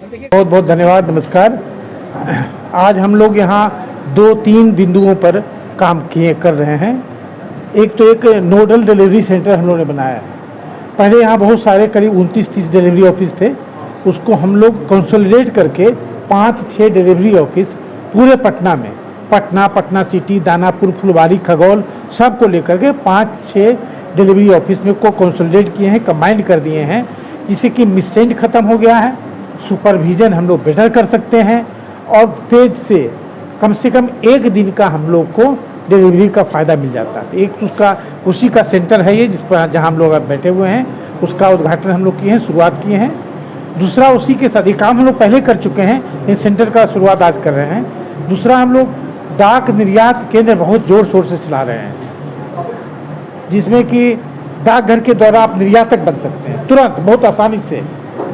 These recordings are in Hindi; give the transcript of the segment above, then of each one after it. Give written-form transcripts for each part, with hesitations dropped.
बहुत बहुत धन्यवाद, नमस्कार। आज हम लोग यहाँ 2-3 बिंदुओं पर काम कर रहे हैं। एक नोडल डिलीवरी सेंटर हम लोगों ने बनाया है। पहले यहाँ बहुत सारे करीब 29-30 डिलीवरी ऑफिस थे, उसको हम लोग कंसोलिडेट करके 5-6 डिलीवरी ऑफिस पूरे पटना में, पटना सिटी, दानापुर, फुलवारी, खगौल सबको लेकर के 5-6 डिलीवरी ऑफिस में को कंसोलिडेट किए हैं, कंबाइंड कर दिए हैं, जिससे कि मिससेंड ख़त्म हो गया है, सुपरविज़न हम लोग बेटर कर सकते हैं और तेज से कम 1 दिन का हम लोग को डिलीवरी का फ़ायदा मिल जाता है। एक उसका उसी का सेंटर है ये, जिस पर जहाँ हम लोग अब बैठे हुए हैं, उसका उद्घाटन हम लोग किए हैं, शुरुआत किए हैं। दूसरा उसी के साथ ये काम हम लोग पहले कर चुके हैं, इस सेंटर का शुरुआत आज कर रहे हैं। दूसरा हम लोग डाक निर्यात केंद्र बहुत ज़ोर शोर से चला रहे हैं, जिसमें कि डाकघर के द्वारा आप निर्यातक बन सकते हैं तुरंत, बहुत आसानी से।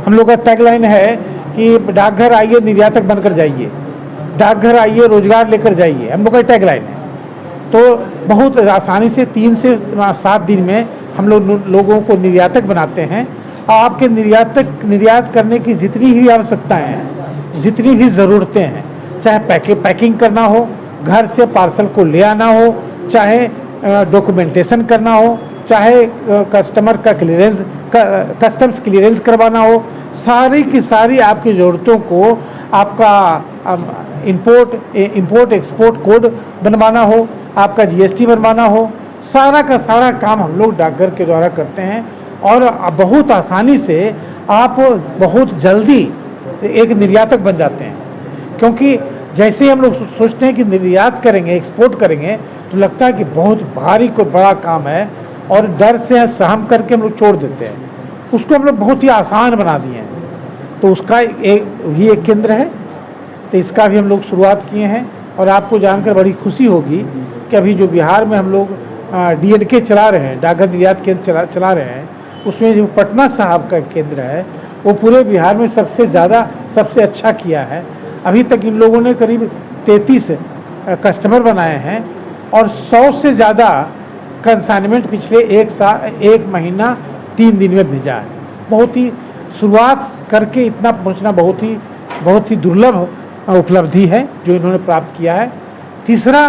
हम लोग का टैगलाइन है कि डाकघर आइए निर्यातक बनकर जाइए, डाकघर आइए रोजगार लेकर जाइए, हम लोग का टैगलाइन है। तो बहुत आसानी से 3 से 7 दिन में हम लोगों को निर्यातक बनाते हैं। आपके निर्यात करने की जितनी भी आवश्यकताएं हैं, जितनी भी ज़रूरतें हैं, चाहे पैकिंग करना हो, घर से पार्सल को ले आना हो, चाहे डॉक्यूमेंटेशन करना हो, चाहे कस्टमर का कस्टम्स क्लियरेंस करवाना हो, सारी की सारी आपकी ज़रूरतों को आपका इंपोर्ट एक्सपोर्ट कोड बनवाना हो, आपका जीएसटी बनवाना हो, सारा का सारा काम हम लोग डाकघर के द्वारा करते हैं। और बहुत आसानी से आप बहुत जल्दी एक निर्यातक बन जाते हैं, क्योंकि जैसे हम लोग सोचते हैं कि निर्यात करेंगे, एक्सपोर्ट करेंगे, तो लगता है कि बहुत भारी कोई बड़ा काम है और डर से सहम करके हम लोग छोड़ देते हैं। उसको हम लोग बहुत ही आसान बना दिए हैं। तो उसका एक केंद्र है, तो इसका भी हम लोग शुरुआत किए हैं। और आपको जानकर बड़ी खुशी होगी कि अभी जो बिहार में हम लोग DNK चला रहे हैं, डाकघर निर्यात केंद्र चला रहे हैं, उसमें जो पटना साहब का केंद्र है वो पूरे बिहार में सबसे अच्छा किया है। अभी तक इन लोगों ने करीब 33 कस्टमर बनाए हैं और 100 से ज़्यादा कंसाइनमेंट पिछले 1 महीना 3 दिन में भेजा है। बहुत ही शुरुआत करके इतना पहुंचना बहुत ही दुर्लभ उपलब्धि है जो इन्होंने प्राप्त किया है। तीसरा,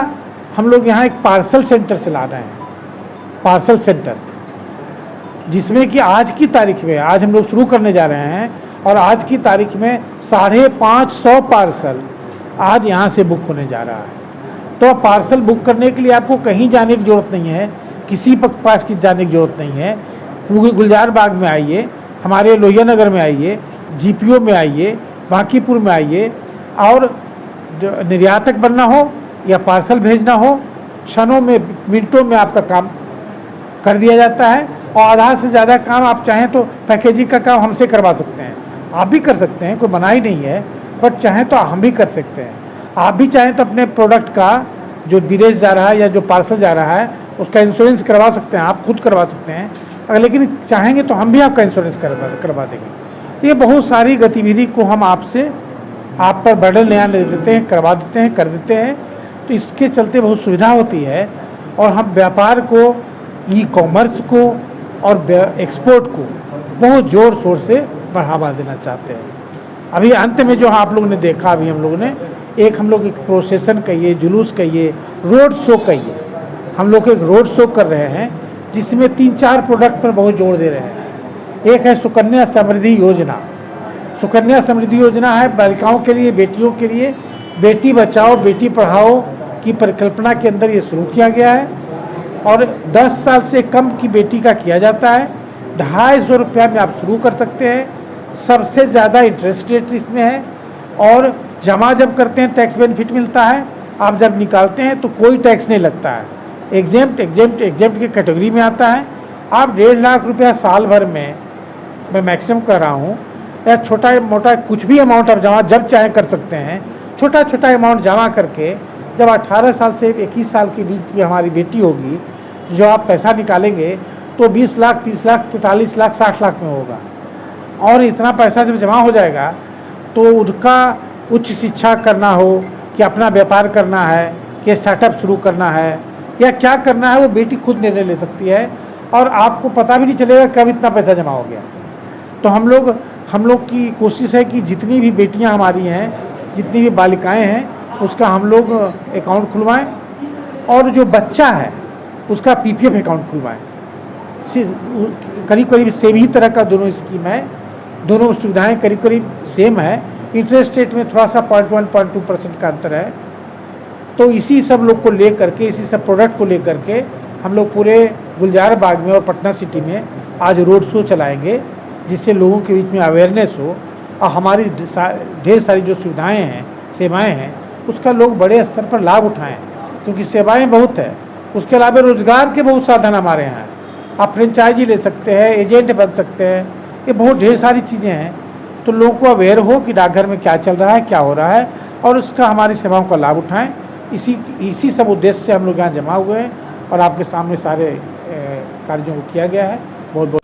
हम लोग यहाँ एक पार्सल सेंटर चला रहे हैं, पार्सल सेंटर, जिसमें कि आज की तारीख में, आज हम लोग शुरू करने जा रहे हैं और आज की तारीख में 550 पार्सल आज यहाँ से बुक होने जा रहा है। तो पार्सल बुक करने के लिए आपको कहीं जाने की ज़रूरत नहीं है, किसी पास की जाने की ज़रूरत नहीं है। गुलजार बाग में आइए, हमारे लोहिया नगर में आइए, GPO में आइए, बांकीपुर में आइए, और निर्यातक बनना हो या पार्सल भेजना हो, क्षणों में, मिनटों में आपका काम कर दिया जाता है। और आधा से ज़्यादा काम आप चाहें तो पैकेजिंग का काम हमसे करवा सकते हैं, आप भी कर सकते हैं, कोई मनाही नहीं है, बट चाहें तो हम भी कर सकते हैं। आप भी चाहें तो अपने प्रोडक्ट का जो विदेश जा रहा है या जो पार्सल जा रहा है उसका इंश्योरेंस करवा सकते हैं, आप खुद करवा सकते हैं। अगर लेकिन चाहेंगे तो हम भी आपका इंश्योरेंस करवा देंगे। ये बहुत सारी गतिविधि को हम आप पर बर्डन नया ले देते हैं, करवा देते हैं, कर देते हैं। तो इसके चलते बहुत सुविधा होती है और हम व्यापार को, ई-कॉमर्स को और एक्सपोर्ट को बहुत ज़ोर शोर से बढ़ावा देना चाहते हैं। अभी अंत में जो आप लोगों ने देखा, अभी हम लोगों ने एक प्रोसेसन कहिए, जुलूस कहिए, रोड शो कहिए, हम लोग एक रोड शो कर रहे हैं जिसमें 3-4 प्रोडक्ट पर बहुत जोर दे रहे हैं। एक है सुकन्या समृद्धि योजना। सुकन्या समृद्धि योजना है बालिकाओं के लिए, बेटियों के लिए, बेटी बचाओ बेटी पढ़ाओ की परिकल्पना के अंदर ये शुरू किया गया है। और 10 साल से कम की बेटी का किया जाता है। 250 रुपया में आप शुरू कर सकते हैं। सबसे ज़्यादा इंटरेस्ट रेट इसमें है और जमा जब करते हैं टैक्स बेनिफिट मिलता है, आप जब निकालते हैं तो कोई टैक्स नहीं लगता है। एग्जेम्प्ट की कैटेगरी में आता है। आप 1.5 लाख रुपया साल भर में, मैं मैक्सिमम कर रहा हूँ, या छोटा मोटा कुछ भी अमाउंट आप जमा जब चाहे कर सकते हैं। छोटा अमाउंट जमा करके जब 18 साल से 21 साल के बीच में हमारी बेटी होगी, जो आप पैसा निकालेंगे तो 20 लाख, 30 लाख, 45 लाख, 60 लाख में होगा। और इतना पैसा जब जमा हो जाएगा तो उसका उच्च शिक्षा करना हो कि अपना व्यापार करना है कि स्टार्टअप शुरू करना है या क्या करना है, वो बेटी खुद निर्णय ले सकती है और आपको पता भी नहीं चलेगा कब इतना पैसा जमा हो गया। तो हम लोग हम लोग की कोशिश है कि जितनी भी बेटियां हमारी हैं, जितनी भी बालिकाएं हैं, उसका हम लोग अकाउंट खुलवाएं और जो बच्चा है उसका पीपीएफ अकाउंट खुलवाएं। करीब करीब सेम ही तरह का दोनों स्कीम है, दोनों सुविधाएं करीब करीब सेम है। इंटरेस्ट रेट में थोड़ा सा 0.1-0.2% का अंतर है। तो इसी सब लोग को ले करके, इसी सब प्रोडक्ट को ले करके हम लोग पूरे गुलजार बाग में और पटना सिटी में आज रोड शो चलाएंगे, जिससे लोगों के बीच में अवेयरनेस हो और हमारी ढेर सारी जो सुविधाएं हैं, सेवाएं हैं, उसका लोग बड़े स्तर पर लाभ उठाएं, क्योंकि सेवाएं बहुत है। उसके अलावा रोजगार के बहुत साधन हमारे यहाँ हैं। आप फ्रेंचाइजी ले सकते हैं, एजेंट बन सकते हैं, ये बहुत ढेर सारी चीज़ें हैं। तो लोगों को अवेयर हो कि डाकघर में क्या चल रहा है, क्या हो रहा है, और उसका हमारी सेवाओं का लाभ उठाएं। इसी सब उद्देश्य से हम लोग यहाँ जमा हुए हैं और आपके सामने सारे कार्यों को किया गया है। बहुत बहुत